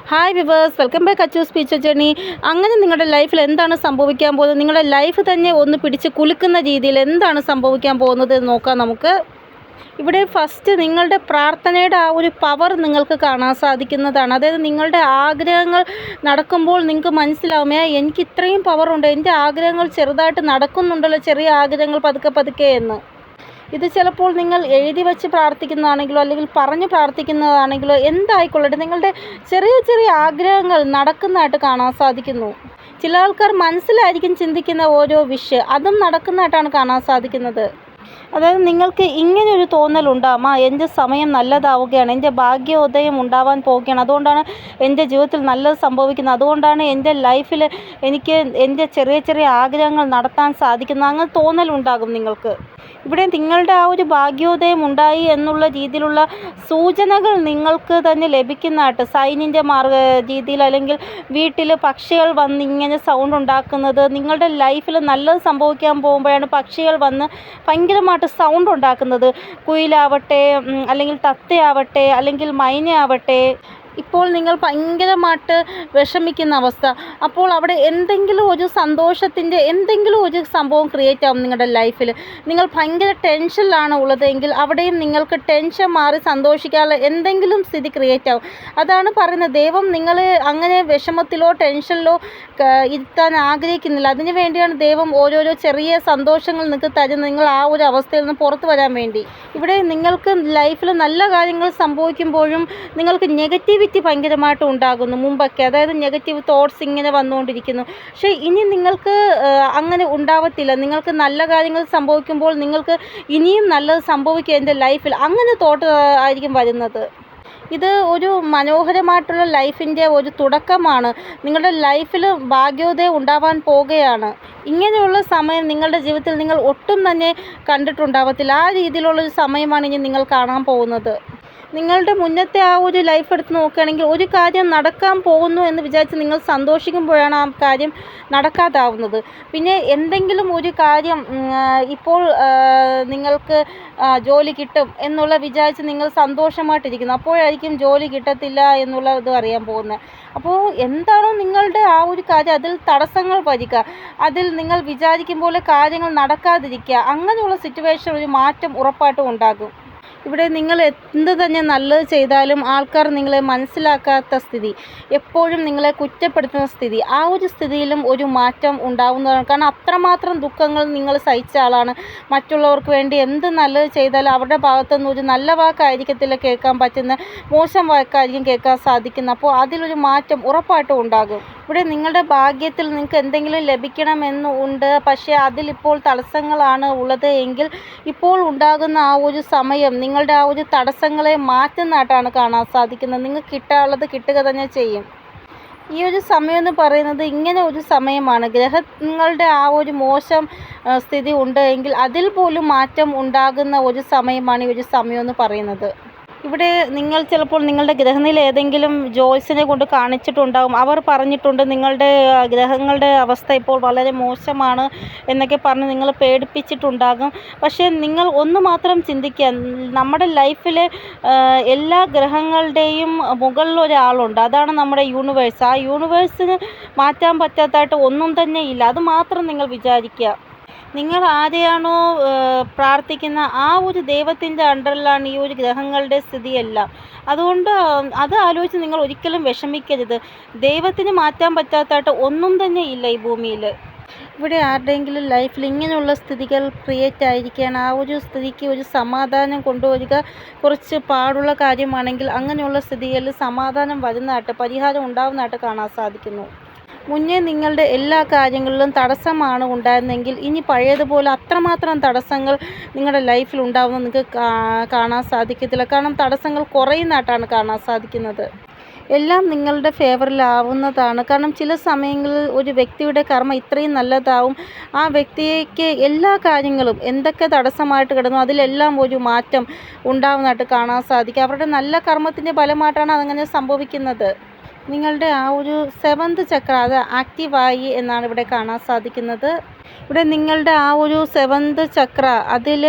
Hi viewers, welcome back Achu speech journey. അങ്ങനെ നിങ്ങളുടെ ലൈഫിൽ എന്താണ് സംഭവിക്കാൻ പോകുന്നത്, നിങ്ങളുടെ ലൈഫ് തന്നെ ഒന്ന് പിടിച്ച് കുലുക്കുന്ന രീതിയിൽ എന്താണ് സംഭവിക്കാൻ പോകുന്നത് എന്ന് നോക്കാം നമുക്ക്. ഇവിടെ ഫസ്റ്റ് നിങ്ങളുടെ പ്രാർത്ഥനയുടെ ആ ഒരു പവർ നിങ്ങൾക്ക് കാണാൻ സാധിക്കുന്നതാണ്. അതായത് നിങ്ങളുടെ ആഗ്രഹങ്ങൾ നടക്കുമ്പോൾ നിങ്ങൾക്ക് മനസ്സിലാവുമേ, എനിക്ക് ഇത്രയും പവറുണ്ട്, എൻ്റെ ആഗ്രഹങ്ങൾ ചെറുതായിട്ട് നടക്കുന്നുണ്ടല്ലോ, ചെറിയ ആഗ്രഹങ്ങൾ പതുക്കെ പതുക്കെ എന്ന്. ഇത് ചിലപ്പോൾ നിങ്ങൾ എഴുതി വെച്ച് പ്രാർത്ഥിക്കുന്നതാണെങ്കിലോ അല്ലെങ്കിൽ പറഞ്ഞ് പ്രാർത്ഥിക്കുന്നതാണെങ്കിലോ എന്തായിക്കൊള്ളട്ടെ, നിങ്ങളുടെ ചെറിയ ചെറിയ ആഗ്രഹങ്ങൾ നടക്കുന്നതായിട്ട് കാണാൻ സാധിക്കുന്നു. ചില ആൾക്കാർ മനസ്സിലായിരിക്കും ചിന്തിക്കുന്ന ഓരോ വിഷയം, അതും നടക്കുന്നതായിട്ടാണ് കാണാൻ സാധിക്കുന്നത്. അതായത് നിങ്ങൾക്ക് ഇങ്ങനെയൊരു തോന്നലുണ്ടാകും, എൻ്റെ സമയം നല്ലതാവുകയാണ്, എൻ്റെ ഭാഗ്യോദയം ഉണ്ടാവാൻ പോവുകയാണ്, അതുകൊണ്ടാണ് എൻ്റെ ജീവിതത്തിൽ നല്ലത് സംഭവിക്കുന്നത്, അതുകൊണ്ടാണ് എൻ്റെ ലൈഫിൽ എനിക്ക് എൻ്റെ ചെറിയ ചെറിയ ആഗ്രഹങ്ങൾ നടത്താൻ സാധിക്കുന്നത്, അങ്ങനെ തോന്നലുണ്ടാകും നിങ്ങൾക്ക്. ഇവിടെ നിങ്ങളുടെ ആ ഒരു ഭാഗ്യോദയം ഉണ്ടായി എന്നുള്ള രീതിയിലുള്ള സൂചനകൾ നിങ്ങൾക്ക് തന്നെ ലഭിക്കുന്നതായിട്ട് സൈനിൻ്റെ രീതിയിൽ, അല്ലെങ്കിൽ വീട്ടിൽ പക്ഷികൾ വന്ന് ഇങ്ങനെ സൗണ്ട് ഉണ്ടാക്കുന്നത്, നിങ്ങളുടെ ലൈഫിൽ നല്ലത് സംഭവിക്കാൻ പോകുമ്പോഴാണ് പക്ഷികൾ വന്ന് ഭയങ്കരമായിട്ട് സൗണ്ട് ഉണ്ടാക്കുന്നത്. കുയിലാവട്ടെ, അല്ലെങ്കിൽ തത്തയാവട്ടെ, അല്ലെങ്കിൽ മൈനയാവട്ടെ. ഇപ്പോൾ നിങ്ങൾ ഭയങ്കരമായിട്ട് വിഷമിക്കുന്ന അവസ്ഥ, അപ്പോൾ അവിടെ എന്തെങ്കിലും ഒരു സന്തോഷത്തിൻ്റെ എന്തെങ്കിലും ഒരു സംഭവം ക്രിയേറ്റ് ആവും നിങ്ങളുടെ ലൈഫിൽ. നിങ്ങൾ ഭയങ്കര ടെൻഷനിലാണ് ഉള്ളതെങ്കിൽ അവിടെയും നിങ്ങൾക്ക് ടെൻഷൻ മാറി സന്തോഷിക്കാനുള്ള എന്തെങ്കിലും സ്ഥിതി ക്രിയേറ്റ് ആവും. അതാണ് പറയുന്നത്, ദൈവം നിങ്ങൾ അങ്ങനെ വിഷമത്തിലോ ടെൻഷനിലോ ഇരുത്താൻ ആഗ്രഹിക്കുന്നില്ല. അതിനു വേണ്ടിയാണ് ദൈവം ഓരോരോ ചെറിയ സന്തോഷങ്ങൾ നിങ്ങൾക്ക് തരുന്നത്, നിങ്ങൾ ആ ഒരു അവസ്ഥയിൽ നിന്ന് പുറത്തു വരാൻ വേണ്ടി. ഇവിടെ നിങ്ങൾക്ക് ലൈഫിൽ നല്ല കാര്യങ്ങൾ സംഭവിക്കുമ്പോഴും നിങ്ങൾക്ക് നെഗറ്റീവിറ്റി ഭയങ്കരമായിട്ട് ഉണ്ടാകുന്നു മുമ്പൊക്കെ. അതായത് നെഗറ്റീവ് തോട്ട്സ് ഇങ്ങനെ വന്നുകൊണ്ടിരിക്കുന്നു. പക്ഷേ ഇനി നിങ്ങൾക്ക് അങ്ങനെ ഉണ്ടാവത്തില്ല. നിങ്ങൾക്ക് നല്ല കാര്യങ്ങൾ സംഭവിക്കുമ്പോൾ നിങ്ങൾക്ക് ഇനിയും നല്ലത് സംഭവിക്കുക എൻ്റെ ലൈഫിൽ, അങ്ങനെ തോട്ട് ആയിരിക്കും വരുന്നത്. ഇത് ഒരു മനോഹരമായിട്ടുള്ള ലൈഫിൻ്റെ ഒരു തുടക്കമാണ്. നിങ്ങളുടെ ലൈഫിൽ ഭാഗ്യോദയം ഉണ്ടാവാൻ പോകുകയാണ്. ഇങ്ങനെയുള്ള സമയം നിങ്ങളുടെ ജീവിതത്തിൽ നിങ്ങൾ ഒട്ടും തന്നെ കണ്ടിട്ടുണ്ടാവത്തില്ല. ആ രീതിയിലുള്ളൊരു സമയമാണ് ഇനി നിങ്ങൾ കാണാൻ പോകുന്നത്. നിങ്ങളുടെ മുന്നത്തെ ആ ഒരു ലൈഫ് എടുത്ത് നോക്കുകയാണെങ്കിൽ ഒരു കാര്യം നടക്കാൻ പോകുന്നു എന്ന് വിചാരിച്ച് നിങ്ങൾ സന്തോഷിക്കുമ്പോഴാണ് ആ കാര്യം നടക്കാതാവുന്നത്. പിന്നെ എന്തെങ്കിലും ഒരു കാര്യം ഇപ്പോൾ നിങ്ങൾക്ക് ജോലി കിട്ടും എന്നുള്ള വിചാരിച്ച് നിങ്ങൾ സന്തോഷമായിട്ടിരിക്കുന്നു, അപ്പോഴായിരിക്കും ജോലി കിട്ടത്തില്ല എന്നുള്ള ഇത് അറിയാൻ പോകുന്നത്. അപ്പോൾ എന്താണോ നിങ്ങളുടെ ആ ഒരു കാര്യം, അതിൽ തടസ്സങ്ങൾ വരിക, അതിൽ നിങ്ങൾ വിചാരിക്കും പോലെ കാര്യങ്ങൾ നടക്കാതിരിക്കുക, അങ്ങനെയുള്ള സിറ്റുവേഷൻ ഒരു മാറ്റം ഉറപ്പായിട്ടും ഉണ്ടാകും. ഇവിടെ നിങ്ങൾ എന്ത് തന്നെ നല്ലത് ചെയ്താലും ആൾക്കാർ നിങ്ങളെ മനസ്സിലാക്കാത്ത സ്ഥിതി, എപ്പോഴും നിങ്ങളെ കുറ്റപ്പെടുത്തുന്ന സ്ഥിതി, ആ ഒരു സ്ഥിതിയിലും ഒരു മാറ്റം ഉണ്ടാവുന്നതാണ്. കാരണം അത്രമാത്രം ദുഃഖങ്ങൾ നിങ്ങൾ സഹിച്ച ആളാണ്. മറ്റുള്ളവർക്ക് വേണ്ടി എന്ത് നല്ലത് ചെയ്താലും അവരുടെ ഭാഗത്തുനിന്ന് ഒരു നല്ല വാക്കായിരിക്കത്തില്ല കേൾക്കാൻ പറ്റുന്ന, മോശം വാക്കായിരിക്കും കേൾക്കാൻ സാധിക്കുന്നത്. അപ്പോൾ അതിലൊരു മാറ്റം ഉറപ്പായിട്ടും ഉണ്ടാകും. ഇവിടെ നിങ്ങളുടെ ഭാഗ്യത്തിൽ നിങ്ങൾക്ക് എന്തെങ്കിലും ലഭിക്കണമെന്ന് ഉണ്ട്, പക്ഷേ അതിലിപ്പോൾ തടസ്സങ്ങളാണ് ഉള്ളത് എങ്കിൽ ഇപ്പോൾ ഉണ്ടാകുന്ന ആ ഒരു സമയം നിങ്ങളുടെ ആ ഒരു തടസ്സങ്ങളെ മാറ്റുന്നതായിട്ടാണ് കാണാൻ സാധിക്കുന്നത്. നിങ്ങൾക്ക് കിട്ടാനുള്ളത് കിട്ടുക തന്നെ ചെയ്യും. ഈ ഒരു സമയം എന്ന് പറയുന്നത് ഇങ്ങനെ ഒരു സമയമാണ്. ഗ്രഹങ്ങളുടെ ആ ഒരു മോശം സ്ഥിതി ഉണ്ട് എങ്കിൽ അതിൽ പോലും മാറ്റം ഉണ്ടാകുന്ന ഒരു സമയമാണ് ഈ ഒരു സമയം എന്ന് പറയുന്നത്. ഇവിടെ നിങ്ങൾ ചിലപ്പോൾ നിങ്ങളുടെ ഗ്രഹനില ഏതെങ്കിലും ജ്യോത്സ്യനെ കൊണ്ട് കാണിച്ചിട്ടുണ്ടാകും. അവർ പറഞ്ഞിട്ടുണ്ട് നിങ്ങളുടെ ഗ്രഹങ്ങളുടെ അവസ്ഥ ഇപ്പോൾ വളരെ മോശമാണ് എന്നൊക്കെ പറഞ്ഞ് നിങ്ങൾ പേടിപ്പിച്ചിട്ടുണ്ടാകും. പക്ഷേ നിങ്ങൾ ഒന്ന് മാത്രം ചിന്തിക്കുക, നമ്മുടെ ലൈഫിലെ എല്ലാ ഗ്രഹങ്ങളുടെയും മുകളിൽ ഒരാളുണ്ട്, അതാണ് നമ്മുടെ യൂണിവേഴ്സ്. ആ യൂണിവേഴ്സിന് മാറ്റാൻ പറ്റാത്തതായിട്ട് ഒന്നും തന്നെ ഇല്ല. അത് മാത്രം നിങ്ങൾ വിചാരിക്കുക. നിങ്ങൾ ആരെയാണോ പ്രാർത്ഥിക്കുന്ന ആ ഒരു ദൈവത്തിൻ്റെ അണ്ടറിലാണ് ഈ ഒരു ഗ്രഹങ്ങളുടെ സ്ഥിതിയെല്ലാം. അതുകൊണ്ട് അത് ആലോചിച്ച് നിങ്ങൾ ഒരിക്കലും വിഷമിക്കരുത്. ദൈവത്തിന് മാറ്റാൻ പറ്റാത്തതായിട്ട് ഒന്നും തന്നെ ഇല്ല ഈ ഭൂമിയിൽ. ഇവിടെ ആരുടെയെങ്കിലും ലൈഫിൽ ഇങ്ങനെയുള്ള സ്ഥിതികൾ ക്രിയേറ്റ് ആയിരിക്കുകയാണ്, ആ ഒരു സ്ഥിതിക്ക് ഒരു സമാധാനം കൊണ്ടുവരിക കുറച്ച് പാടുള്ള കാര്യമാണെങ്കിൽ അങ്ങനെയുള്ള സ്ഥിതികളിൽ സമാധാനം വരുന്നതായിട്ട്, പരിഹാരം ഉണ്ടാകുന്നതായിട്ട് കാണാൻ സാധിക്കുന്നു. മുന്നേ നിങ്ങളുടെ എല്ലാ കാര്യങ്ങളിലും തടസ്സമാണ് ഉണ്ടായിരുന്നെങ്കിൽ ഇനി പഴയതുപോലെ അത്രമാത്രം തടസ്സങ്ങൾ നിങ്ങളുടെ ലൈഫിൽ ഉണ്ടാവുമെന്ന് നിങ്ങൾക്ക് കാണാൻ സാധിക്കത്തില്ല. കാരണം തടസ്സങ്ങൾ കുറയുന്നതായിട്ടാണ് കാണാൻ സാധിക്കുന്നത്. എല്ലാം നിങ്ങളുടെ ഫേവറിലാവുന്നതാണ്. കാരണം ചില സമയങ്ങളിൽ ഒരു വ്യക്തിയുടെ കർമ്മം ഇത്രയും നല്ലതാവും, ആ വ്യക്തിക്ക് എല്ലാ കാര്യങ്ങളും എന്തൊക്കെ തടസ്സമായിട്ട് കിടന്നു അതിലെല്ലാം ഒരു മാറ്റം ഉണ്ടാവുന്നതായിട്ട് കാണാൻ സാധിക്കും. അവരുടെ നല്ല കർമ്മത്തിൻ്റെ ഫലമായിട്ടാണ് അതങ്ങനെ സംഭവിക്കുന്നത്. നിങ്ങളുടെ ആ ഒരു 7th ചക്ര അത് ആക്റ്റീവായി എന്നാണ് ഇവിടെ കാണാൻ സാധിക്കുന്നത്. ഇവിടെ നിങ്ങളുടെ ആ ഒരു സെവൻത് ചക്ര അതിൽ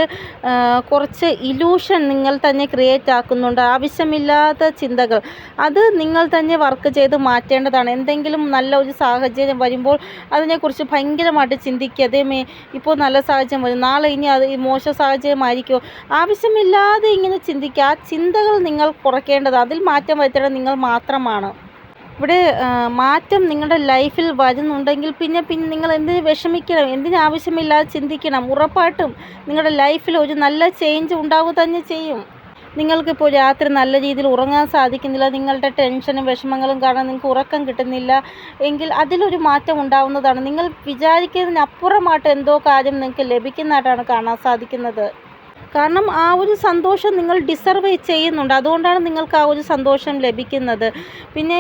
കുറച്ച് ഇലൂഷൻ നിങ്ങൾ തന്നെ ക്രിയേറ്റ് ആക്കുന്നുണ്ട്. ആവശ്യമില്ലാത്ത ചിന്തകൾ അത് നിങ്ങൾ തന്നെ വർക്ക് ചെയ്ത് മാറ്റേണ്ടതാണ്. എന്തെങ്കിലും നല്ല ഒരു സാഹചര്യം വരുമ്പോൾ അതിനെക്കുറിച്ച് ഭയങ്കരമായിട്ട് ചിന്തിക്കുക. അതേമേ ഇപ്പോൾ നല്ല സാഹചര്യം വരും, നാളെ ഇനി അത് മോശം സാഹചര്യമായിരിക്കുമോ, ആവശ്യമില്ലാതെ ഇങ്ങനെ ചിന്തിക്കുക. ആ ചിന്തകൾ നിങ്ങൾ കുറയ്ക്കേണ്ടത്, അതിൽ മാറ്റം വരുത്തേണ്ടത് നിങ്ങൾ മാത്രമാണ്. ഇവിടെ മാറ്റം നിങ്ങളുടെ ലൈഫിൽ വരുന്നുണ്ടെങ്കിൽ പിന്നെ നിങ്ങൾ എന്തിന് വിഷമിക്കണം, എന്തിനാവശ്യമില്ലാതെ ചിന്തിക്കണം. ഉറപ്പായിട്ടും നിങ്ങളുടെ ലൈഫിൽ ഒരു നല്ല ചേഞ്ച് ഉണ്ടാവുക തന്നെ ചെയ്യും. നിങ്ങൾക്കിപ്പോൾ രാത്രി നല്ല രീതിയിൽ ഉറങ്ങാൻ സാധിക്കുന്നില്ല, നിങ്ങളുടെ ടെൻഷനും വിഷമങ്ങളും കാരണം നിങ്ങൾക്ക് ഉറക്കം കിട്ടുന്നില്ല എങ്കിൽ അതിലൊരു മാറ്റം ഉണ്ടാവുന്നതാണ്. നിങ്ങൾ വിചാരിക്കുന്നതിനപ്പുറമായിട്ട് എന്തോ കാര്യം നിങ്ങൾക്ക് ലഭിക്കുന്നതായിട്ടാണ് കാണാൻ സാധിക്കുന്നത്. കാരണം ആ ഒരു സന്തോഷം നിങ്ങൾ ഡിസർവ് ചെയ്യുന്നുണ്ട്, അതുകൊണ്ടാണ് നിങ്ങൾക്ക് ആ ഒരു സന്തോഷം ലഭിക്കുന്നത്. പിന്നെ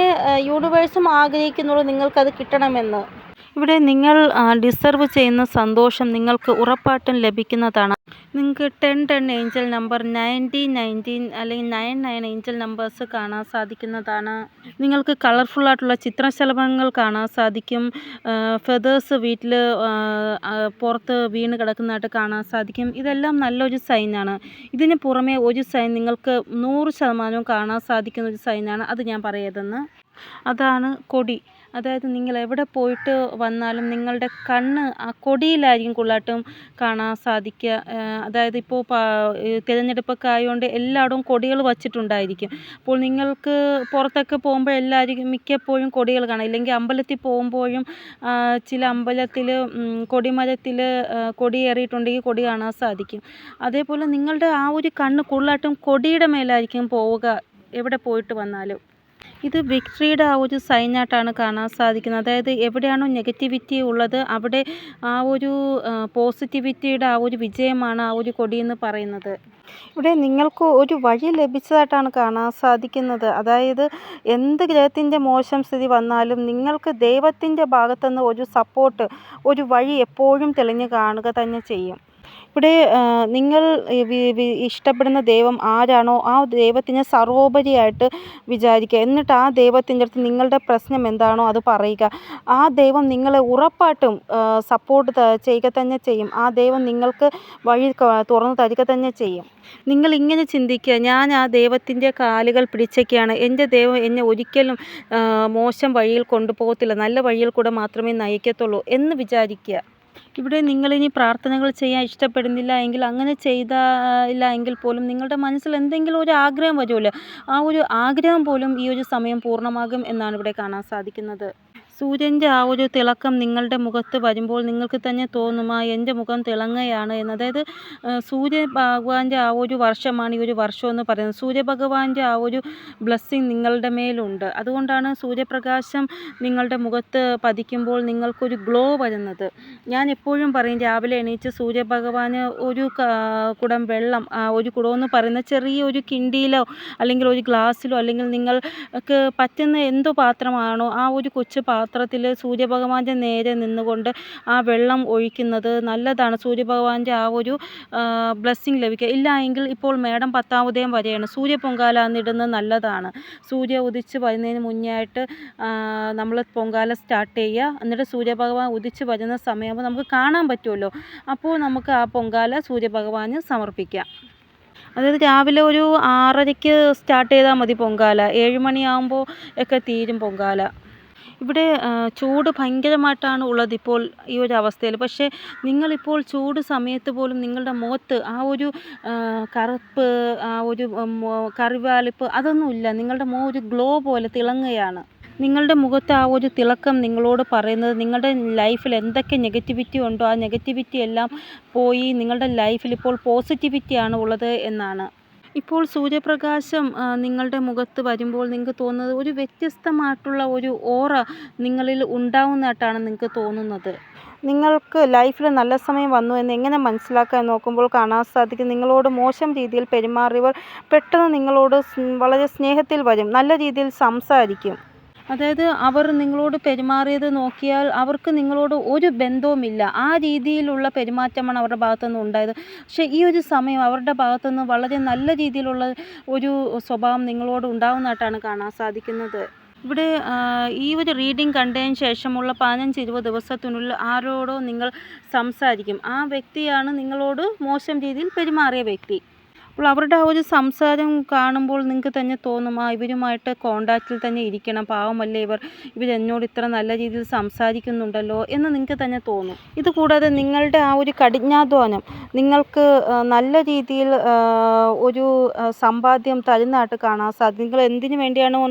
യൂണിവേഴ്സും ആഗ്രഹിക്കുന്നുള്ളൂ നിങ്ങൾക്കത് കിട്ടണമെന്ന്. ഇവിടെ നിങ്ങൾ ഡിസർവ് ചെയ്യുന്ന സന്തോഷം നിങ്ങൾക്ക് ഉറപ്പായിട്ടും ലഭിക്കുന്നതാണ്. നിങ്ങൾക്ക് 10 ഏഞ്ചൽ നമ്പർ, 90 19 അല്ലെങ്കിൽ 99 ഏഞ്ചൽ നമ്പേഴ്സ് കാണാൻ സാധിക്കുന്നതാണ്. നിങ്ങൾക്ക് കളർഫുള്ളായിട്ടുള്ള ചിത്രശലഭങ്ങൾ കാണാൻ സാധിക്കും. ഫെതേഴ്സ് വീട്ടിൽ പുറത്ത് വീണ് കിടക്കുന്നതായിട്ട് കാണാൻ സാധിക്കും. ഇതെല്ലാം നല്ലൊരു സൈനാണ്. ഇതിന് പുറമെ ഒരു സൈൻ നിങ്ങൾക്ക് 100% കാണാൻ സാധിക്കുന്ന ഒരു സൈനാണ്, അത് ഞാൻ പറയതെന്ന്. അതാണ് കൊടി. അതായത് നിങ്ങൾ എവിടെ പോയിട്ട് വന്നാലും നിങ്ങളുടെ കണ്ണ് ആ കൊടിയിലായിരിക്കും കൂടുതലായിട്ടും കാണാൻ സാധിക്കുക. അതായത് ഇപ്പോൾ തിരഞ്ഞെടുപ്പൊക്കെ ആയതുകൊണ്ട് എല്ലായിടവും കൊടികൾ വച്ചിട്ടുണ്ടായിരിക്കും. അപ്പോൾ നിങ്ങൾക്ക് പുറത്തൊക്കെ പോകുമ്പോൾ എല്ലാവരും മിക്കപ്പോഴും കൊടികൾ കാണാം. ഇല്ലെങ്കിൽ അമ്പലത്തിൽ പോകുമ്പോഴും ചില അമ്പലത്തിൽ കൊടിമരത്തിൽ കൊടിയേറിയിട്ടുണ്ടെങ്കിൽ കൊടി കാണാൻ സാധിക്കും. അതേപോലെ നിങ്ങളുടെ ആ ഒരു കണ്ണ് കൂടുതലായിട്ടും കൊടിയുടെ മേലായിരിക്കും പോവുക എവിടെ പോയിട്ട് വന്നാലും. ഇത് വിക്ടറിയുടെ ആ ഒരു സൈനായിട്ടാണ് കാണാൻ സാധിക്കുന്നത്. അതായത് എവിടെയാണോ നെഗറ്റിവിറ്റി ഉള്ളത് അവിടെ ആ ഒരു പോസിറ്റിവിറ്റിയുടെ ആ ഒരു വിജയമാണ് ആ ഒരു കൊടി എന്ന് പറയുന്നത്. ഇവിടെ നിങ്ങൾക്ക് ഒരു വഴി ലഭിച്ചതായിട്ടാണ് കാണാൻ സാധിക്കുന്നത്. അതായത് എന്ത് ഗ്രഹത്തിൻ്റെ മോശം സ്ഥിതി വന്നാലും നിങ്ങൾക്ക് ദൈവത്തിൻ്റെ ഭാഗത്തുനിന്ന് ഒരു സപ്പോർട്ട്, ഒരു വഴി എപ്പോഴും തെളിഞ്ഞ് കാണുക തന്നെ ചെയ്യും. ഇവിടെ നിങ്ങൾ ഇഷ്ടപ്പെടുന്ന ദൈവം ആരാണോ ആ ദൈവത്തിനെ സർവോപരിയായിട്ട് വിചാരിക്കുക. എന്നിട്ട് ആ ദൈവത്തിൻ്റെ അടുത്ത് നിങ്ങളുടെ പ്രശ്നം എന്താണോ അത് പറയുക. ആ ദൈവം നിങ്ങളെ ഉറപ്പായിട്ടും സപ്പോർട്ട് ചെയ്യുക തന്നെ ചെയ്യും. ആ ദൈവം നിങ്ങൾക്ക് വഴി തുറന്നു തരിക തന്നെ ചെയ്യും. നിങ്ങൾ ഇങ്ങനെ ചിന്തിക്കുക, ഞാൻ ആ ദൈവത്തിൻ്റെ കാലുകൾ പിടിച്ചൊക്കെയാണ്, എൻ്റെ ദൈവം എന്നെ ഒരിക്കലും മോശം വഴിയിൽ കൊണ്ടുപോകത്തില്ല, നല്ല വഴിയിൽ കൂടെ മാത്രമേ നയിക്കത്തുള്ളൂ എന്ന് വിചാരിക്കുക. ഇവിടെ നിങ്ങളിനി പ്രാർത്ഥനകൾ ചെയ്യാൻ ഇഷ്ടപ്പെടുന്നില്ല എങ്കിൽ, അങ്ങനെ ചെയ്തില്ല എങ്കിൽ പോലും നിങ്ങളുടെ മനസ്സിൽ എന്തെങ്കിലും ഒരു ആഗ്രഹം വരുമല്ലോ, ആ ഒരു ആഗ്രഹം പോലും ഈ ഒരു സമയം പൂർണ്ണമാകും എന്നാണ് ഇവിടെ കാണാൻ സാധിക്കുന്നത്. സൂര്യൻ്റെ ആ ഒരു തിളക്കം നിങ്ങളുടെ മുഖത്ത് വരുമ്പോൾ നിങ്ങൾക്ക് തന്നെ തോന്നും എൻ്റെ മുഖം തിളങ്ങുകയാണ് എന്ന്. അതായത് സൂര്യഭഗവാന്റെ ആ ഒരു വർഷമാണ് ഈ ഒരു വർഷം എന്ന് പറയുന്നത്. സൂര്യഭഗവാന്റെ ആ ഒരു ബ്ലെസ്സിങ് നിങ്ങളുടെ മേലുണ്ട്. അതുകൊണ്ടാണ് സൂര്യപ്രകാശം നിങ്ങളുടെ മുഖത്ത് പതിക്കുമ്പോൾ നിങ്ങൾക്കൊരു ഗ്ലോ വരുന്നത്. ഞാൻ എപ്പോഴും പറയും, രാവിലെ എണീറ്റ് സൂര്യഭഗവാന് ഒരു കുടം വെള്ളം, ഒരു കുടമെന്ന് പറയുന്ന ചെറിയൊരു കിണ്ടിയിലോ അല്ലെങ്കിൽ ഒരു ഗ്ലാസ്സിലോ അല്ലെങ്കിൽ നിങ്ങൾക്ക് പറ്റുന്ന എന്ത് പാത്രമാണോ ആ ഒരു കൊച്ചു പാത്രത്തിൽ സൂര്യഭഗവാന്റെ നേരെ നിന്നുകൊണ്ട് ആ വെള്ളം ഒഴിക്കുന്നത് നല്ലതാണ്. സൂര്യഭഗവാന്റെ ആ ഒരു ബ്ലെസ്സിങ് ലഭിക്കുക. ഇല്ല എങ്കിൽ ഇപ്പോൾ മേടം 10-ാം ഉദയം വരെയാണ്, സൂര്യ പൊങ്കാല എന്നിടുന്നത് നല്ലതാണ്. സൂര്യ ഉദിച്ച് വരുന്നതിന് മുന്നേ ആയിട്ട് നമ്മൾ പൊങ്കാല സ്റ്റാർട്ട് ചെയ്യുക. എന്നിട്ട് സൂര്യഭഗവാൻ ഉദിച്ച് വരുന്ന സമയമാകുമ്പോൾ നമുക്ക് കാണാൻ പറ്റുമല്ലോ, അപ്പോൾ നമുക്ക് ആ പൊങ്കാല സൂര്യഭഗവാന് സമർപ്പിക്കാം. അതായത് രാവിലെ ഒരു 6:30-ക്ക് സ്റ്റാർട്ട് ചെയ്താൽ മതി പൊങ്കാല, 7 മണിയാകുമ്പോൾ ഒക്കെ തീരും പൊങ്കാല. ഇവിടെ ചൂട് ഭയങ്കരമായിട്ടാണ് ഉള്ളത് ഇപ്പോൾ ഈ ഒരു അവസ്ഥയിൽ. പക്ഷേ നിങ്ങളിപ്പോൾ ചൂട് സമയത്ത് പോലും നിങ്ങളുടെ മുഖത്ത് ആ ഒരു കറുപ്പ്, ആ ഒരു കറിവാളിപ്പ് അതൊന്നുമില്ല. നിങ്ങളുടെ മുഖം ഒരു ഗ്ലോ പോലെ തിളങ്ങുകയാണ്. നിങ്ങളുടെ മുഖത്ത് ആ ഒരു തിളക്കം നിങ്ങളോട് പറയുന്നത് നിങ്ങളുടെ ലൈഫിൽ എന്തൊക്കെ നെഗറ്റിവിറ്റി ഉണ്ടോ ആ നെഗറ്റിവിറ്റി എല്ലാം പോയി നിങ്ങളുടെ ലൈഫിൽ ഇപ്പോൾ പോസിറ്റിവിറ്റിയാണ് ഉള്ളത് എന്നാണ്. ഇപ്പോൾ സൂര്യപ്രകാശം നിങ്ങളുടെ മുഖത്ത് വരുമ്പോൾ നിങ്ങൾക്ക് തോന്നുന്നത് ഒരു വ്യത്യസ്തമായിട്ടുള്ള ഒരു ഓറ നിങ്ങളിൽ ഉണ്ടാവുന്നതായിട്ടാണ് നിങ്ങൾക്ക് തോന്നുന്നത്. നിങ്ങൾക്ക് ലൈഫിൽ നല്ല സമയം വന്നു എന്ന് എങ്ങനെ മനസ്സിലാക്കാൻ നോക്കുമ്പോൾ കാണാൻ സാധിക്കും, നിങ്ങളോട് മോശം രീതിയിൽ പെരുമാറിയവർ പെട്ടെന്ന് നിങ്ങളോട് വളരെ സ്നേഹത്തിൽ വരും, നല്ല രീതിയിൽ സംസാരിക്കും. അതായത് അവർ നിങ്ങളോട് പെരുമാറിയത് നോക്കിയാൽ അവർക്ക് നിങ്ങളോട് ഒരു ബന്ധവുമില്ല, ആ രീതിയിലുള്ള പെരുമാറ്റമാണ് അവരുടെ ഭാഗത്തുനിന്ന് ഉണ്ടായത്. പക്ഷേ ഈ ഒരു സമയം അവരുടെ ഭാഗത്തുനിന്ന് വളരെ നല്ല രീതിയിലുള്ള ഒരു സ്വഭാവം നിങ്ങളോട് ഉണ്ടാവുന്നതായിട്ടാണ് കാണാൻ സാധിക്കുന്നത്. ഇവിടെ ഈ ഒരു റീഡിംഗ് കണ്ടതിന് ശേഷമുള്ള 15-20 ദിവസത്തിനുള്ളിൽ ആരോടോ നിങ്ങൾ സംസാരിക്കും. ആ വ്യക്തിയാണ് നിങ്ങളോട് മോശം രീതിയിൽ പെരുമാറിയ വ്യക്തി. അപ്പോൾ അവരുടെ ആ ഒരു സംസാരം കാണുമ്പോൾ നിങ്ങൾക്ക് തന്നെ തോന്നും, ഇവരുമായിട്ട് കോണ്ടാക്റ്റിൽ തന്നെ ഇരിക്കണം, പാവമല്ലേ ഇവരെന്നോട് ഇത്ര നല്ല രീതിയിൽ സംസാരിക്കുന്നുണ്ടല്ലോ എന്ന് നിങ്ങൾക്ക് തന്നെ തോന്നും. ഇതുകൂടാതെ നിങ്ങളുടെ ആ ഒരു കഠിനാധ്വാനം നിങ്ങൾക്ക് നല്ല രീതിയിൽ ഒരു സമ്പാദ്യം തരുന്നതായിട്ട് കാണാൻ സാധിക്കും. നിങ്ങൾ എന്തിനു വേണ്ടിയാണോ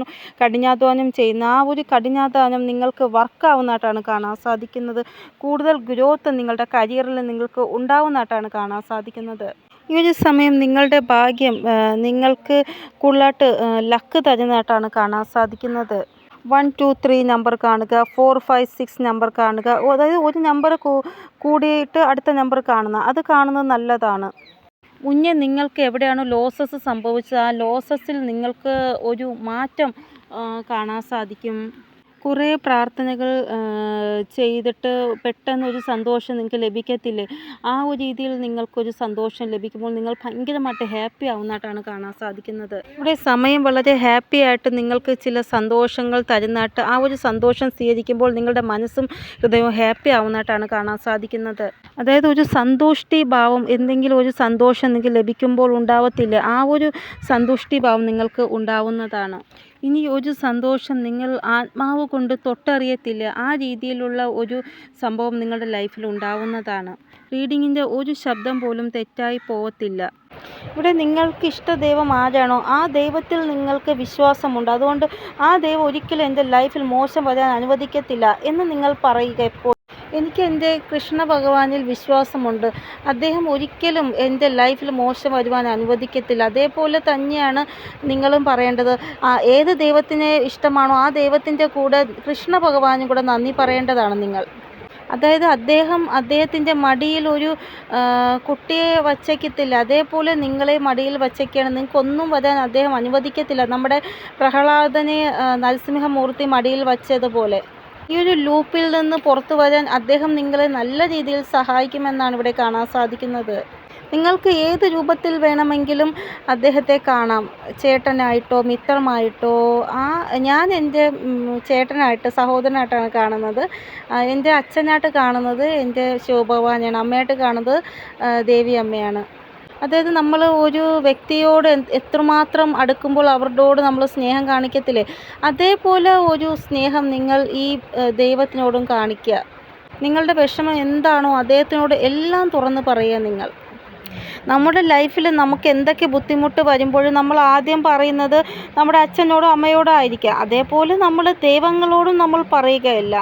കഠിനാധ്വാനം ചെയ്യുന്നത്, ആ ഒരു കഠിനാധ്വാനം നിങ്ങൾക്ക് വർക്കാവുന്നതായിട്ടാണ് കാണാൻ സാധിക്കുന്നത്. കൂടുതൽ ഗ്രോത്ത് നിങ്ങളുടെ കരിയറിൽ നിങ്ങൾക്ക് ഉണ്ടാവുന്നതായിട്ടാണ് കാണാൻ സാധിക്കുന്നത്. ഈ ഒരു സമയം നിങ്ങളുടെ ഭാഗ്യം നിങ്ങൾക്ക് കൂടുതലായിട്ട് ലക്ക് തരുന്നതായിട്ടാണ് കാണാൻ സാധിക്കുന്നത്. 1, 2, 3 നമ്പർ കാണുക, 4, 5, 6 നമ്പർ കാണുക. അതായത് ഒരു നമ്പർ കൂടിയിട്ട് അടുത്ത നമ്പർ കാണുന്ന അത് കാണുന്നത് നല്ലതാണ്. മുന്നേ നിങ്ങൾക്ക് എവിടെയാണ് ലോസസ് സംഭവിച്ചത്, ആ ലോസസിൽ നിങ്ങൾക്ക് ഒരു മാറ്റം കാണാൻ സാധിക്കും. കുറേ പ്രാർത്ഥനകൾ ചെയ്തിട്ട് പെട്ടെന്നൊരു സന്തോഷം നിങ്ങൾക്ക് ലഭിക്കത്തില്ലേ, ആ ഒരു രീതിയിൽ നിങ്ങൾക്കൊരു സന്തോഷം ലഭിക്കുമ്പോൾ നിങ്ങൾ ഭയങ്കരമായിട്ട് ഹാപ്പി ആവുന്നതായിട്ടാണ് കാണാൻ സാധിക്കുന്നത്. ഇവിടെ സമയം വളരെ ഹാപ്പി ആയിട്ട് നിങ്ങൾക്ക് ചില സന്തോഷങ്ങൾ തരുന്നതായിട്ട്, ആ ഒരു സന്തോഷം സ്വീകരിക്കുമ്പോൾ നിങ്ങളുടെ മനസ്സും ഹൃദയവും ഹാപ്പി ആവുന്നതായിട്ടാണ് കാണാൻ സാധിക്കുന്നത്. അതായത് ഒരു സന്തുഷ്ടി ഭാവം, എന്തെങ്കിലും ഒരു സന്തോഷം നിങ്ങൾക്ക് ലഭിക്കുമ്പോൾ ഉണ്ടാവത്തില്ല, ആ ഒരു സന്തുഷ്ടി ഭാവം നിങ്ങൾക്ക് ഉണ്ടാവുന്നതാണ്. ഇനി ഒരു സന്തോഷം നിങ്ങൾ ആത്മാവ് കൊണ്ട് തൊട്ടറിയത്തില്ല, ആ രീതിയിലുള്ള ഒരു സംഭവം നിങ്ങളുടെ ലൈഫിൽ ഉണ്ടാവുന്നതാണ്. റീഡിങ്ങിൻ്റെ ഒരു ശബ്ദം പോലും തെറ്റായി പോവത്തില്ല. ഇവിടെ നിങ്ങൾക്ക് ഇഷ്ട ദൈവം ആരാണോ ആ ദൈവത്തിൽ നിങ്ങൾക്ക് വിശ്വാസമുണ്ട്. അതുകൊണ്ട് ആ ദൈവം ഒരിക്കലും എൻ്റെ ലൈഫിൽ മോശം വരാൻ അനുവദിക്കത്തില്ല എന്ന് നിങ്ങൾ പറയുക. എപ്പോൾ എനിക്ക് എൻ്റെ കൃഷ്ണ ഭഗവാനിൽ വിശ്വാസമുണ്ട്, അദ്ദേഹം ഒരിക്കലും എൻ്റെ ലൈഫിൽ മോശം വരുവാൻ അനുവദിക്കത്തില്ല. അതേപോലെ തന്നെയാണ് നിങ്ങളും പറയേണ്ടത്. ഏത് ദൈവത്തിനെ ഇഷ്ടമാണോ ആ ദൈവത്തിൻ്റെ കൂടെ കൃഷ്ണ ഭഗവാനും കൂടെ നന്ദി പറയേണ്ടതാണ് നിങ്ങൾ. അതായത് അദ്ദേഹത്തിൻ്റെ മടിയിൽ ഒരു കുട്ടിയെ വച്ചേക്കത്തില്ല, അതേപോലെ നിങ്ങളെ മടിയിൽ വച്ചേക്കാണ്. നിങ്ങൾക്കൊന്നും വരാൻ അദ്ദേഹം അനുവദിക്കത്തില്ല. നമ്മുടെ പ്രഹ്ലാദനെ നരസിംഹമൂർത്തി മടിയിൽ വച്ചതുപോലെ ഈ ഒരു ലൂപ്പിൽ നിന്ന് പുറത്തു വരാൻ അദ്ദേഹം നിങ്ങളെ നല്ല രീതിയിൽ സഹായിക്കുമെന്നാണ് ഇവിടെ കാണാൻ സാധിക്കുന്നത്. നിങ്ങൾക്ക് ഏത് രൂപത്തിൽ വേണമെങ്കിലും അദ്ദേഹത്തെ കാണാം, ചേട്ടനായിട്ടോ മിത്രമായിട്ടോ. ഞാൻ എൻ്റെ ചേട്ടനായിട്ട് സഹോദരനായിട്ടാണ് കാണുന്നത്, എൻ്റെ അച്ഛനായിട്ട് കാണുന്നത് എൻ്റെ ശിവഭഗവാനാണ്, അമ്മയായിട്ട് കാണുന്നത് ദേവി അമ്മയാണ്. അതായത് നമ്മൾ ഒരു വ്യക്തിയോട് എത്രമാത്രം അടുക്കുമ്പോൾ അവരോട് നമ്മൾ സ്നേഹം കാണിക്കത്തില്ലേ, അതേപോലെ ഒരു സ്നേഹം നിങ്ങൾ ഈ ദൈവത്തിനോടും കാണിക്കുക. നിങ്ങളുടെ വിഷമം എന്താണോ അദ്ദേഹത്തിനോട് എല്ലാം തുറന്ന് പറയുക. നിങ്ങൾ നമ്മുടെ ലൈഫിൽ നമുക്ക് എന്തൊക്കെ ബുദ്ധിമുട്ട് വരുമ്പോഴും നമ്മൾ ആദ്യം പറയുന്നത് നമ്മുടെ അച്ഛനോടോ അമ്മയോടോ ആയിരിക്കാം. അതേപോലെ നമ്മൾ ദൈവങ്ങളോടും നമ്മൾ പറയുകയല്ല.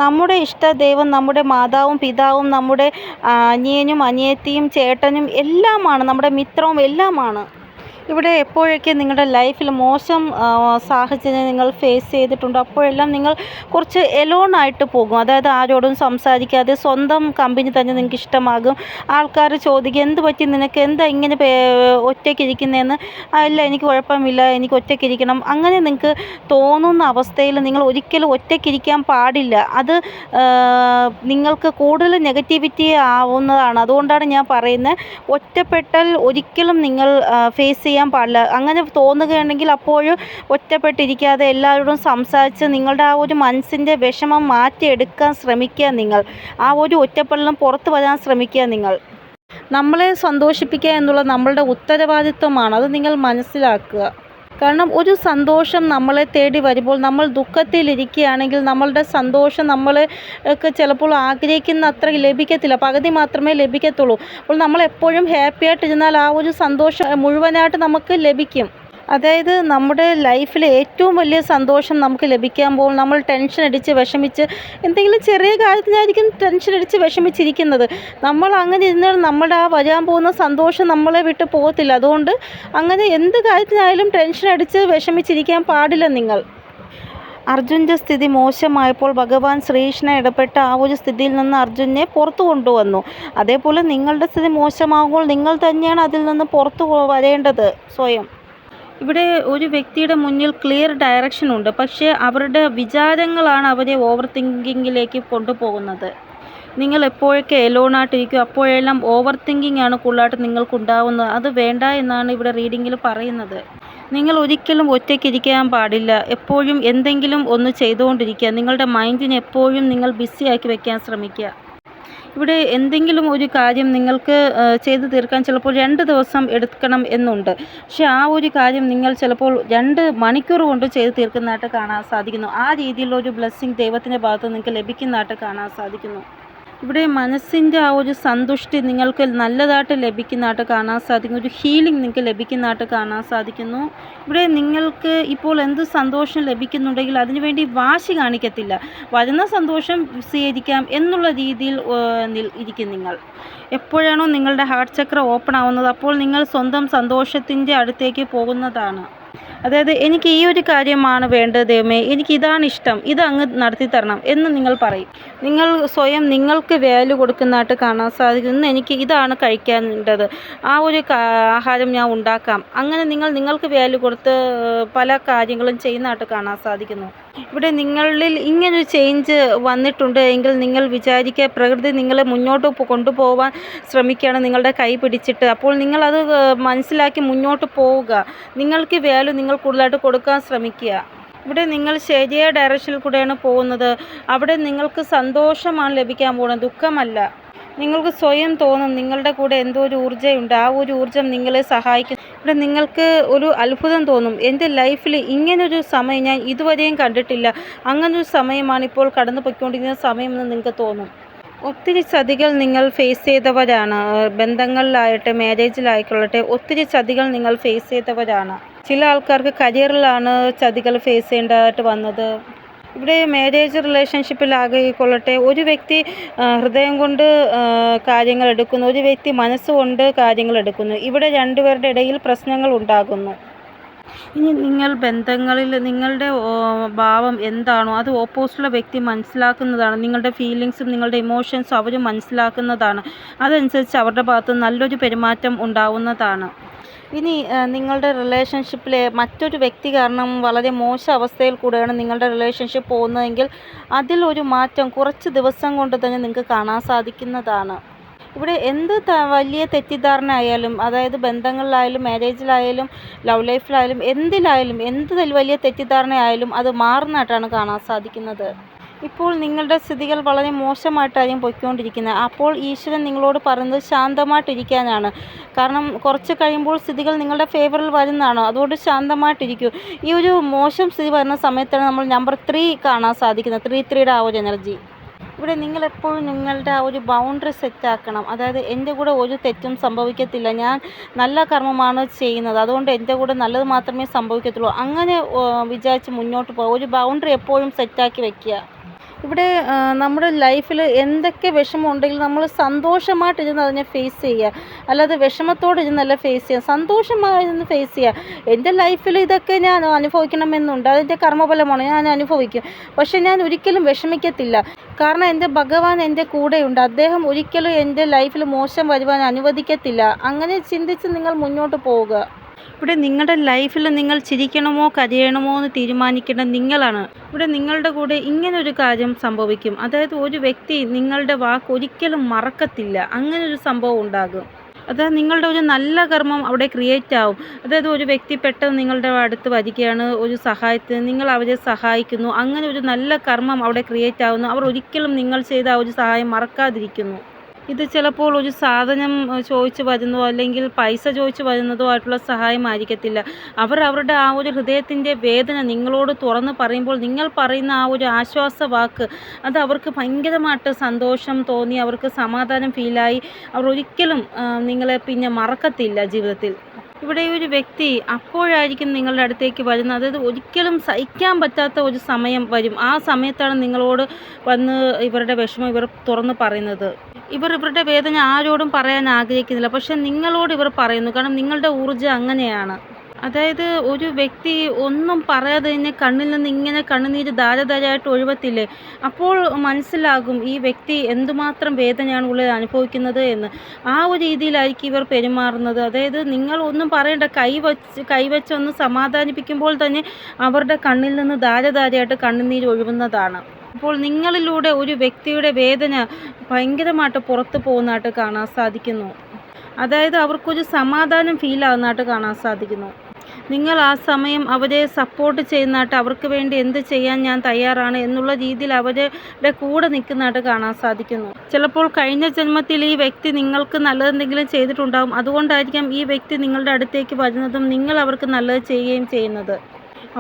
നമ്മുടെ ഇഷ്ട ദൈവം നമ്മുടെ മാതാവും പിതാവും നമ്മുടെ അനിയനും അനിയത്തിയും ചേട്ടനും എല്ലാമാണ്, നമ്മുടെ മിത്രവും എല്ലാമാണ്. ഇവിടെ എപ്പോഴൊക്കെ നിങ്ങളുടെ ലൈഫിൽ മോശം സാഹചര്യം നിങ്ങൾ ഫേസ് ചെയ്തിട്ടുണ്ടോ അപ്പോഴെല്ലാം നിങ്ങൾ കുറച്ച് എലോണായിട്ട് പോകും. അതായത് ആരോടും സംസാരിക്കാതെ സ്വന്തം കമ്പനി തന്നെ നിങ്ങൾക്ക് ഇഷ്ടമാകും. ആൾക്കാർ ചോദിക്കും, എന്ത് പറ്റി നിനക്ക്, എന്താ ഇങ്ങനെ ഒറ്റയ്ക്കിരിക്കുന്നതെന്ന്. ഇല്ല എനിക്ക് കുഴപ്പമില്ല, എനിക്ക് ഒറ്റയ്ക്കിരിക്കണം. അങ്ങനെ നിങ്ങൾക്ക് തോന്നുന്ന അവസ്ഥയിൽ നിങ്ങൾ ഒരിക്കലും ഒറ്റയ്ക്കിരിക്കാൻ പാടില്ല. അത് നിങ്ങൾക്ക് കൂടുതൽ നെഗറ്റിവിറ്റി ആവുന്നതാണ്. അതുകൊണ്ടാണ് ഞാൻ പറയുന്നത്, ഒറ്റപ്പെട്ടാൽ ഒരിക്കലും നിങ്ങൾ ഫേസ് ചെയ്യാൻ പാടില്ല. അങ്ങനെ തോന്നുകയാണെങ്കിൽ അപ്പോഴും ഒറ്റപ്പെട്ടിരിക്കാതെ എല്ലാവരോടും സംസാരിച്ച് നിങ്ങളുടെ ആ ഒരു മനസ്സിൻ്റെ വിഷമം മാറ്റിയെടുക്കാൻ ശ്രമിക്കുക. നിങ്ങൾ ആ ഒരു ഒറ്റപ്പെടലും പുറത്ത് വരാൻ ശ്രമിക്കുക. നിങ്ങൾ നമ്മളെ സന്തോഷിപ്പിക്കുക എന്നുള്ളത് നമ്മളുടെ ഉത്തരവാദിത്വമാണ്, അത് നിങ്ങൾ മനസ്സിലാക്കുക. കാരണം ഒരു സന്തോഷം നമ്മളെ തേടി വരുമ്പോൾ നമ്മൾ ദുഃഖത്തിലിരിക്കുകയാണെങ്കിൽ നമ്മളുടെ സന്തോഷം നമ്മൾക്ക് ചിലപ്പോൾ ആഗ്രഹിക്കുന്ന അത്ര ലഭിക്കത്തില്ല, പകുതി മാത്രമേ ലഭിക്കത്തുള്ളൂ. അപ്പോൾ നമ്മൾ എപ്പോഴും ഹാപ്പി ആയിട്ടിരുന്നാൽ ആ ഒരു സന്തോഷം മുഴുവനായിട്ട് നമുക്ക് ലഭിക്കും. അതായത് നമ്മുടെ ലൈഫിൽ ഏറ്റവും വലിയ സന്തോഷം നമുക്ക് ലഭിക്കാൻ പോകും നമ്മൾ ടെൻഷൻ അടിച്ച് വിഷമിച്ച് എന്തെങ്കിലും ചെറിയ കാര്യത്തിനായിരിക്കും ടെൻഷൻ അടിച്ച് വിഷമിച്ചിരിക്കുന്നത്. നമ്മൾ അങ്ങനെ ഇരുന്നാൽ നമ്മുടെ ആ വരാൻ പോകുന്ന സന്തോഷം നമ്മളെ വിട്ട് പോകത്തില്ല. അതുകൊണ്ട് അങ്ങനെ എന്ത് കാര്യത്തിനായാലും ടെൻഷൻ അടിച്ച് വിഷമിച്ചിരിക്കാൻ പാടില്ല നിങ്ങൾ. അർജുൻ്റെ സ്ഥിതി മോശമായപ്പോൾ ഭഗവാൻ ശ്രീകൃഷ്ണൻ ഇടപെട്ട ആ ഒരു സ്ഥിതിയിൽ നിന്ന് അർജുനെ പുറത്തു കൊണ്ടുവന്നു. അതേപോലെ നിങ്ങളുടെ സ്ഥിതി മോശമാകുമ്പോൾ നിങ്ങൾ തന്നെയാണ് അതിൽ നിന്ന് പുറത്തു വരേണ്ടത് സ്വയം. ഇവിടെ ഒരു വ്യക്തിയുടെ മുന്നിൽ ക്ലിയർ ഡയറക്ഷൻ ഉണ്ട്, പക്ഷേ അവരുടെ വിചാരങ്ങളാണ് അവരെ ഓവർ തിങ്കിങ്ങിലേക്ക് കൊണ്ടുപോകുന്നത്. നിങ്ങൾ എപ്പോഴൊക്കെ എലോണായിട്ടിരിക്കും അപ്പോഴെല്ലാം ഓവർ തിങ്കിങ് ആണ് കൂടുതലായിട്ട് നിങ്ങൾക്കുണ്ടാവുന്നത്. അത് വേണ്ട എന്നാണ് ഇവിടെ റീഡിങ്ങിൽ പറയുന്നത്. നിങ്ങൾ ഒരിക്കലും ഒറ്റയ്ക്കിരിക്കാൻ പാടില്ല. എപ്പോഴും എന്തെങ്കിലും ഒന്ന് ചെയ്തുകൊണ്ടിരിക്കുക. നിങ്ങളുടെ മൈൻഡിനെ എപ്പോഴും നിങ്ങൾ ബിസിയാക്കി വെക്കാൻ ശ്രമിക്കുക. ഇവിടെ എന്തെങ്കിലും ഒരു കാര്യം നിങ്ങൾക്ക് ചെയ്തു തീർക്കാൻ ചിലപ്പോൾ 2 ദിവസം എടുക്കണം എന്നുണ്ട്. പക്ഷേ ആ ഒരു കാര്യം നിങ്ങൾ ചിലപ്പോൾ 2 മണിക്കൂർ കൊണ്ട് ചെയ്ത് തീർക്കുന്നതായിട്ട് കാണാൻ സാധിക്കുന്നു. ആ രീതിയിലുള്ള ഒരു ബ്ലെസ്സിങ് ദൈവത്തിൻ്റെ ഭാഗത്ത് നിങ്ങൾക്ക് ലഭിക്കുന്നതായിട്ട് കാണാൻ സാധിക്കുന്നു. ഇവിടെ മനസ്സിൻ്റെ ആ ഒരു സന്തുഷ്ടി നിങ്ങൾക്ക് നല്ലതായിട്ട് ലഭിക്കുന്നതായിട്ട് കാണാൻ സാധിക്കുന്നു. ഒരു ഹീലിംഗ് നിങ്ങൾക്ക് ലഭിക്കുന്നതായിട്ട് കാണാൻ സാധിക്കുന്നു. ഇവിടെ നിങ്ങൾക്ക് ഇപ്പോൾ എന്ത് സന്തോഷം ലഭിക്കുന്നുണ്ടെങ്കിൽ അതിനുവേണ്ടി വാശി കാണിക്കത്തില്ല. വരുന്ന സന്തോഷം സ്വീകരിക്കാം എന്നുള്ള രീതിയിൽ ഇരിക്കും നിങ്ങൾ. എപ്പോഴാണോ നിങ്ങളുടെ ഹാർട്ട് ചക്ര ഓപ്പൺ ആവുന്നത് അപ്പോൾ നിങ്ങൾ സ്വന്തം സന്തോഷത്തിൻ്റെ അടുത്തേക്ക് പോകുന്നതാണ്. അതായത് എനിക്ക് ഈ ഒരു കാര്യമാണ് വേണ്ടത് ദൈവമേ, എനിക്ക് ഇതാണ് ഇഷ്ടം, ഇത് അങ്ങ് നടത്തി തരണം എന്ന് നിങ്ങൾ പറയും. നിങ്ങൾ സ്വയം നിങ്ങൾക്ക് വാല്യൂ കൊടുക്കുന്നതായിട്ട് കാണാൻ സാധിക്കും. ഇന്ന് എനിക്ക് ഇതാണ് കഴിക്കേണ്ടത്, ആ ഒരു ആഹാരം ഞാൻ ഉണ്ടാക്കാം. അങ്ങനെ നിങ്ങൾക്ക് വാല്യൂ കൊടുത്ത് പല കാര്യങ്ങളും ചെയ്യുന്നതായിട്ട് കാണാൻ സാധിക്കുന്നു. ഇവിടെ നിങ്ങളിൽ ഇങ്ങനൊരു ചേഞ്ച് വന്നിട്ടുണ്ട് എങ്കിൽ നിങ്ങൾ വിചാരിക്കുക പ്രകൃതി നിങ്ങളെ മുന്നോട്ട് കൊണ്ടുപോകാൻ ശ്രമിക്കുകയാണ് നിങ്ങളുടെ കൈ പിടിച്ചിട്ട്. അപ്പോൾ നിങ്ങളത് മനസ്സിലാക്കി മുന്നോട്ട് പോവുക. നിങ്ങൾക്ക് വാല്യൂ നിങ്ങൾ കൂടുതലായിട്ട് കൊടുക്കാൻ ശ്രമിക്കുക. ഇവിടെ നിങ്ങൾ ശരിയായ ഡയറക്ഷനിൽ കൂടെയാണ് പോകുന്നത്. അവിടെ നിങ്ങൾക്ക് സന്തോഷമാണ് ലഭിക്കാൻ പോകുന്നത്, ദുഃഖമല്ല. നിങ്ങൾക്ക് സ്വയം തോന്നും നിങ്ങളുടെ കൂടെ എന്തോ ഒരു ഊർജ്ജമുണ്ട്, ആ ഒരു ഊർജ്ജം നിങ്ങളെ സഹായിക്കും. ഇവിടെ നിങ്ങൾക്ക് ഒരു അത്ഭുതം തോന്നും, എൻ്റെ ലൈഫിൽ ഇങ്ങനൊരു സമയം ഞാൻ ഇതുവരെയും കണ്ടിട്ടില്ല, അങ്ങനൊരു സമയമാണ് ഇപ്പോൾ കടന്നു പോയിക്കൊണ്ടിരിക്കുന്ന സമയമെന്ന് നിങ്ങൾക്ക് തോന്നും. ഒത്തിരി ചതികൾ നിങ്ങൾ ഫേസ് ചെയ്തവരാണ്. ബന്ധങ്ങളിലായിട്ട് മാരേജിലായിക്കൊള്ളട്ടെ ഒത്തിരി ചതികൾ നിങ്ങൾ ഫേസ് ചെയ്തവരാണ്. ചില ആൾക്കാർക്ക് കരിയറിലാണ് ചതികൾ ഫേസ് ചെയ്യേണ്ടതായിട്ട് വന്നത്. ഇവിടെ മാരേജ് റിലേഷൻഷിപ്പിലാകൊള്ളട്ടെ ഒരു വ്യക്തി ഹൃദയം കൊണ്ട് കാര്യങ്ങൾ എടുക്കുന്നു, ഒരു വ്യക്തി മനസ്സുകൊണ്ട് കാര്യങ്ങൾ എടുക്കുന്നു. ഇവിടെ രണ്ടുപേരുടെ ഇടയിൽ പ്രശ്നങ്ങൾ ഉണ്ടാകുന്നു. ഇനി നിങ്ങൾ ബന്ധങ്ങളിൽ നിങ്ങളുടെ ഭാവം എന്താണോ അത് ഓപ്പോസിറ്റുള്ള വ്യക്തി മനസ്സിലാക്കുന്നതാണ്. നിങ്ങളുടെ ഫീലിങ്സും നിങ്ങളുടെ ഇമോഷൻസും അവർ മനസ്സിലാക്കുന്നതാണ്. അതനുസരിച്ച് അവരുടെ ഭാഗത്ത് നല്ലൊരു പെരുമാറ്റം ഉണ്ടാവുന്നതാണ്. ഇനി നിങ്ങളുടെ റിലേഷൻഷിപ്പിലെ മറ്റൊരു വ്യക്തി കാരണം വളരെ മോശം അവസ്ഥയിൽ കൂടെയാണ് നിങ്ങളുടെ റിലേഷൻഷിപ്പ് പോകുന്നതെങ്കിൽ അതിലൊരു മാറ്റം കുറച്ച് ദിവസം കൊണ്ട് തന്നെ നിങ്ങൾക്ക് കാണാൻ സാധിക്കുന്നതാണ്. ഇവിടെ എന്ത് വലിയ തെറ്റിദ്ധാരണ ആയാലും, അതായത് ബന്ധങ്ങളിലായാലും മാരേജിലായാലും ലവ് ലൈഫിലായാലും എന്തിലായാലും എന്ത് വലിയ തെറ്റിദ്ധാരണ ആയാലും അത് മാറുന്നതായിട്ടാണ് കാണാൻ സാധിക്കുന്നത്. ഇപ്പോൾ നിങ്ങളുടെ സ്ഥിതികൾ വളരെ മോശമായിട്ടായിരിക്കും പോയിക്കൊണ്ടിരിക്കുന്നത്. അപ്പോൾ ഈശ്വരൻ നിങ്ങളോട് പറയുന്നത് ശാന്തമായിട്ടിരിക്കാനാണ്. കാരണം കുറച്ച് കഴിയുമ്പോൾ സ്ഥിതികൾ നിങ്ങളുടെ ഫേവറിൽ വരുന്നതാണ്. അതുകൊണ്ട് ശാന്തമായിട്ടിരിക്കൂ. ഈ ഒരു മോശം സ്ഥിതി വരുന്ന സമയത്താണ് നമ്മൾ നമ്പർ 3 കാണാൻ സാധിക്കുന്നത്. 3-3യുടെ ആ ഒരു എനർജി. ഇവിടെ നിങ്ങളെപ്പോഴും നിങ്ങളുടെ ആ ഒരു ബൗണ്ടറി സെറ്റാക്കണം. അതായത് എൻ്റെ കൂടെ ഒരു തെറ്റും സംഭവിക്കത്തില്ല, ഞാൻ നല്ല കർമ്മമാണ് ചെയ്യുന്നത്, അതുകൊണ്ട് എൻ്റെ കൂടെ നല്ലത് മാത്രമേ സംഭവിക്കത്തുള്ളൂ. അങ്ങനെ വിചാരിച്ച് മുന്നോട്ട് പോകുക. ഒരു ബൗണ്ടറി എപ്പോഴും സെറ്റാക്കി വയ്ക്കുക. ഇവിടെ നമ്മുടെ ലൈഫിൽ എന്തൊക്കെ വിഷമം ഉണ്ടെങ്കിലും നമ്മൾ സന്തോഷമായിട്ടിരുന്ന് അതിനെ ഫേസ് ചെയ്യുക. അല്ലാതെ വിഷമത്തോടെ ഇരുന്നല്ല ഫേസ് ചെയ്യുക, സന്തോഷമായിരുന്ന് ഫേസ് ചെയ്യുക. എൻ്റെ ലൈഫിൽ ഇതൊക്കെ ഞാൻ അനുഭവിക്കണമെന്നുണ്ട്, അതിൻ്റെ കർമ്മഫലമാണ്, ഞാൻ അനുഭവിക്കും. പക്ഷെ ഞാൻ ഒരിക്കലും വിഷമിക്കത്തില്ല. കാരണം എൻ്റെ ഭഗവാൻ എൻ്റെ കൂടെയുണ്ട്, അദ്ദേഹം ഒരിക്കലും എൻ്റെ ലൈഫിൽ മോശം വരുവാൻ അനുവദിക്കത്തില്ല. അങ്ങനെ ചിന്തിച്ച് നിങ്ങൾ മുന്നോട്ട് പോവുക. ഇവിടെ നിങ്ങളുടെ ലൈഫിൽ നിങ്ങൾ ചിരിക്കണമോ കരയണമോ എന്ന് തീരുമാനിക്കേണ്ടത് നിങ്ങളാണ്. ഇവിടെ നിങ്ങളുടെ കൂടെ ഇങ്ങനൊരു കാര്യം സംഭവിക്കും. അതായത് ഒരു വ്യക്തി നിങ്ങളുടെ വാക്ക് ഒരിക്കലും മറക്കത്തില്ല. അങ്ങനൊരു സംഭവം ഉണ്ടാകും. അതായത് നിങ്ങളുടെ ഒരു നല്ല കർമ്മം അവിടെ ക്രിയേറ്റ് ആവും. അതായത് ഒരു വ്യക്തി പെട്ടെന്ന് നിങ്ങളുടെ അടുത്ത് വരികയാണ്, ഒരു സഹായത്തിന് നിങ്ങൾ അവരെ സഹായിക്കുന്നു. അങ്ങനെ ഒരു നല്ല കർമ്മം അവിടെ ക്രിയേറ്റ് ആവുന്നു. അവർ ഒരിക്കലും നിങ്ങൾ ചെയ്ത ആ ഒരു സഹായം മറക്കാതിരിക്കുന്നു. ഇത് ചിലപ്പോൾ ഒരു സാധനം ചോദിച്ച് വരുന്നതോ അല്ലെങ്കിൽ പൈസ ചോദിച്ച് വരുന്നതോ ആയിട്ടുള്ള സഹായമായിരിക്കത്തില്ല. അവർ അവരുടെ ആ ഒരു ഹൃദയത്തിൻ്റെ വേദന നിങ്ങളോട് തുറന്ന് പറയുമ്പോൾ നിങ്ങൾ പറയുന്ന ആ ഒരു ആശ്വാസ വാക്ക് അത് അവർക്ക് ഭയങ്കരമായിട്ട് സന്തോഷം തോന്നി, അവർക്ക് സമാധാനം ഫീലായി. അവർ ഒരിക്കലും നിങ്ങളെ പിന്നെ മറക്കത്തില്ല ജീവിതത്തിൽ. ഇവിടെ ഒരു വ്യക്തി അപ്പോഴായിരിക്കും നിങ്ങളുടെ അടുത്തേക്ക് വരുന്നത്. അതായത് ഒരിക്കലും സഹിക്കാൻ പറ്റാത്ത ഒരു സമയം വരും. ആ സമയത്താണ് നിങ്ങളോട് വന്ന് ഇവരുടെ വിഷമം ഇവർ തുറന്ന് പറയുന്നത്. ഇവരുടെ വേദന ആരോടും പറയാൻ ആഗ്രഹിക്കുന്നില്ല, പക്ഷെ നിങ്ങളോട് ഇവർ പറയുന്നു. കാരണം നിങ്ങളുടെ ഊർജ്ജം അങ്ങനെയാണ്. അതായത് ഒരു വ്യക്തി ഒന്നും പറയാതെ തന്നെ കണ്ണിൽ നിന്ന് ഇങ്ങനെ കണ്ണുനീര് ധാരധാരയായിട്ട് ഒഴുകത്തില്ലേ, അപ്പോൾ മനസ്സിലാകും ഈ വ്യക്തി എന്തുമാത്രം വേദനയാണ് ഉള്ളിൽ അനുഭവിക്കുന്നത് എന്ന്. ആ ഒരു രീതിയിലായിരിക്കും ഇവർ പെരുമാറുന്നത്. അതായത് നിങ്ങൾ ഒന്നും പറയേണ്ട, കൈവച്ച് ഒന്ന് സമാധാനിപ്പിക്കുമ്പോൾ തന്നെ അവരുടെ കണ്ണിൽ നിന്ന് ധാരധാരയായിട്ട് കണ്ണുനീര് ഒഴുകുന്നതാണ്. അപ്പോൾ നിങ്ങളിലൂടെ ഒരു വ്യക്തിയുടെ വേദന ഭയങ്കരമായിട്ട് പുറത്തു പോകുന്നതായിട്ട് കാണാൻ സാധിക്കുന്നു. അതായത് അവർക്കൊരു സമാധാനം ഫീൽ ആകുന്നതായിട്ട് കാണാൻ സാധിക്കുന്നു. നിങ്ങൾ ആ സമയം അവരെ സപ്പോർട്ട് ചെയ്യുന്നതായിട്ട് അവർക്ക് വേണ്ടി എന്ത് ചെയ്യാൻ ഞാൻ തയ്യാറാണ് എന്നുള്ള രീതിയിൽ അവരുടെ കൂടെ നിൽക്കുന്നതായിട്ട് കാണാൻ സാധിക്കുന്നു. ചിലപ്പോൾ കഴിഞ്ഞ ജന്മത്തിൽ ഈ വ്യക്തി നിങ്ങൾക്ക് നല്ലതെന്തെങ്കിലും ചെയ്തിട്ടുണ്ടാകും. അതുകൊണ്ടായിരിക്കാം ഈ വ്യക്തി നിങ്ങളുടെ അടുത്തേക്ക് വരുന്നതും നിങ്ങൾ അവർക്ക് നല്ലത് ചെയ്യുകയും ചെയ്യുന്നത്.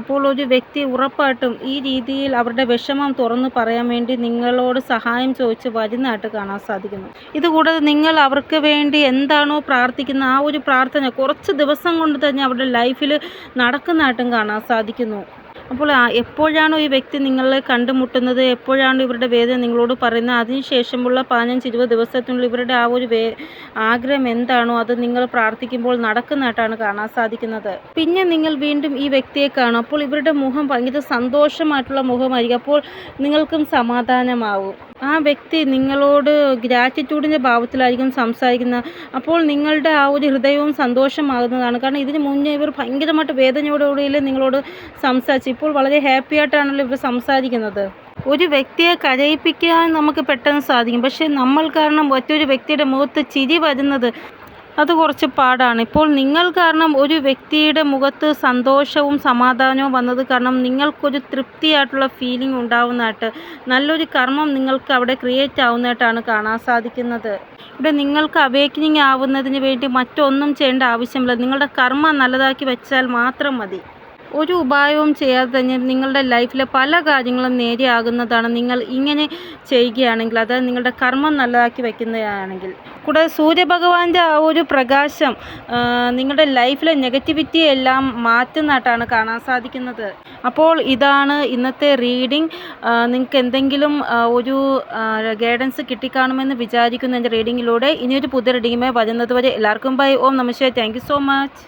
അപ്പോൾ ഒരു വ്യക്തി ഉറപ്പായിട്ടും ഈ രീതിയിൽ അവരുടെ വിഷമം തുറന്നു പറയാൻ വേണ്ടി നിങ്ങളോട് സഹായം ചോദിച്ച് വരുന്നതായിട്ട് കാണാൻ സാധിക്കുന്നു. ഇതുകൂടാതെ നിങ്ങൾ അവർക്ക് വേണ്ടി എന്താണോ പ്രാർത്ഥിക്കുന്നത് ആ ഒരു പ്രാർത്ഥന കുറച്ച് ദിവസം കൊണ്ട് തന്നെ അവരുടെ ലൈഫിൽ നടക്കുന്നതായിട്ടും കാണാൻ സാധിക്കുന്നു. അപ്പോൾ എപ്പോഴാണോ ഈ വ്യക്തി നിങ്ങളെ കണ്ടുമുട്ടുന്നത്, എപ്പോഴാണോ ഇവരുടെ വേദന നിങ്ങളോട് പറയുന്നത്, അതിനുശേഷമുള്ള 15-20 ദിവസത്തിനുള്ളിൽ ഇവരുടെ ആ ഒരു ആഗ്രഹം എന്താണോ അത് നിങ്ങൾ പ്രാർത്ഥിക്കുമ്പോൾ നടക്കുന്നതായിട്ടാണ് കാണാൻ സാധിക്കുന്നത്. പിന്നെ നിങ്ങൾ വീണ്ടും ഈ വ്യക്തിയെ കാണും. അപ്പോൾ ഇവരുടെ മുഖം ഭയങ്കര സന്തോഷമായിട്ടുള്ള മുഖമായിരിക്കും. അപ്പോൾ നിങ്ങൾക്കും സമാധാനമാവും. ആ വ്യക്തി നിങ്ങളോട് ഗ്രാറ്റിറ്റ്യൂഡിൻ്റെ ഭാവത്തിലായിരിക്കും സംസാരിക്കുന്നത്. അപ്പോൾ നിങ്ങളുടെ ആ ഒരു ഹൃദയവും സന്തോഷമാകുന്നതാണ്. കാരണം ഇതിന് മുന്നേ ഇവർ ഭയങ്കരമായിട്ട് വേദനയോടുകൂടിയല്ലേ നിങ്ങളോട് സംസാരിച്ചു. ഇപ്പോൾ വളരെ ഹാപ്പി ആയിട്ടാണല്ലോ ഇവർ സംസാരിക്കുന്നത്. ഒരു വ്യക്തിയെ കരയിപ്പിക്കാൻ നമുക്ക് പെട്ടെന്ന് സാധിക്കും. പക്ഷേ നമ്മൾ കാരണം മറ്റൊരു വ്യക്തിയുടെ മുഖത്ത് ചിരി വരുന്നത് അത് കുറച്ച് പാടാണ്. ഇപ്പോൾ നിങ്ങൾ കാരണം ഒരു വ്യക്തിയുടെ മുഖത്ത് സന്തോഷവും സമാധാനവും വന്നത് കാരണം നിങ്ങൾക്കൊരു തൃപ്തിയായിട്ടുള്ള ഫീലിംഗ് ഉണ്ടാവുന്നതായിട്ട്, നല്ലൊരു കർമ്മം നിങ്ങൾക്ക് അവിടെ ക്രിയേറ്റ് ആവുന്നതായിട്ടാണ് കാണാൻ സാധിക്കുന്നത്. ഇവിടെ നിങ്ങൾക്ക് അവേക്കനിങ് ആവുന്നതിന് വേണ്ടി മറ്റൊന്നും ചെയ്യേണ്ട ആവശ്യമില്ല. നിങ്ങളുടെ കർമ്മം നല്ലതാക്കി വെച്ചാൽ മാത്രം മതി. ഒരു ഉപായവും ചെയ്യാതെ തന്നെ നിങ്ങളുടെ ലൈഫിലെ പല കാര്യങ്ങളും നേരെയാകുന്നതാണ് നിങ്ങൾ ഇങ്ങനെ ചെയ്യുകയാണെങ്കിൽ, അതായത് നിങ്ങളുടെ കർമ്മം നല്ലതാക്കി വയ്ക്കുന്നതാണെങ്കിൽ. കൂടാതെ സൂര്യഭഗവാന്റെ ആ ഒരു പ്രകാശം നിങ്ങളുടെ ലൈഫിലെ നെഗറ്റിവിറ്റിയെ എല്ലാം മാറ്റുന്നതായിട്ടാണ് കാണാൻ സാധിക്കുന്നത്. അപ്പോൾ ഇതാണ് ഇന്നത്തെ റീഡിംഗ്. നിങ്ങൾക്ക് എന്തെങ്കിലും ഒരു ഗൈഡൻസ് കിട്ടിക്കാണുമെന്ന് വിചാരിക്കുന്നു എൻ്റെ റീഡിങ്ങിലൂടെ. ഇനിയൊരു പുതിയ റീഡിങ്ങുമായി വരുന്നത് വരെ എല്ലാവർക്കും ബൈ. ഓം നമഃ ശിവായ. Thank you so much.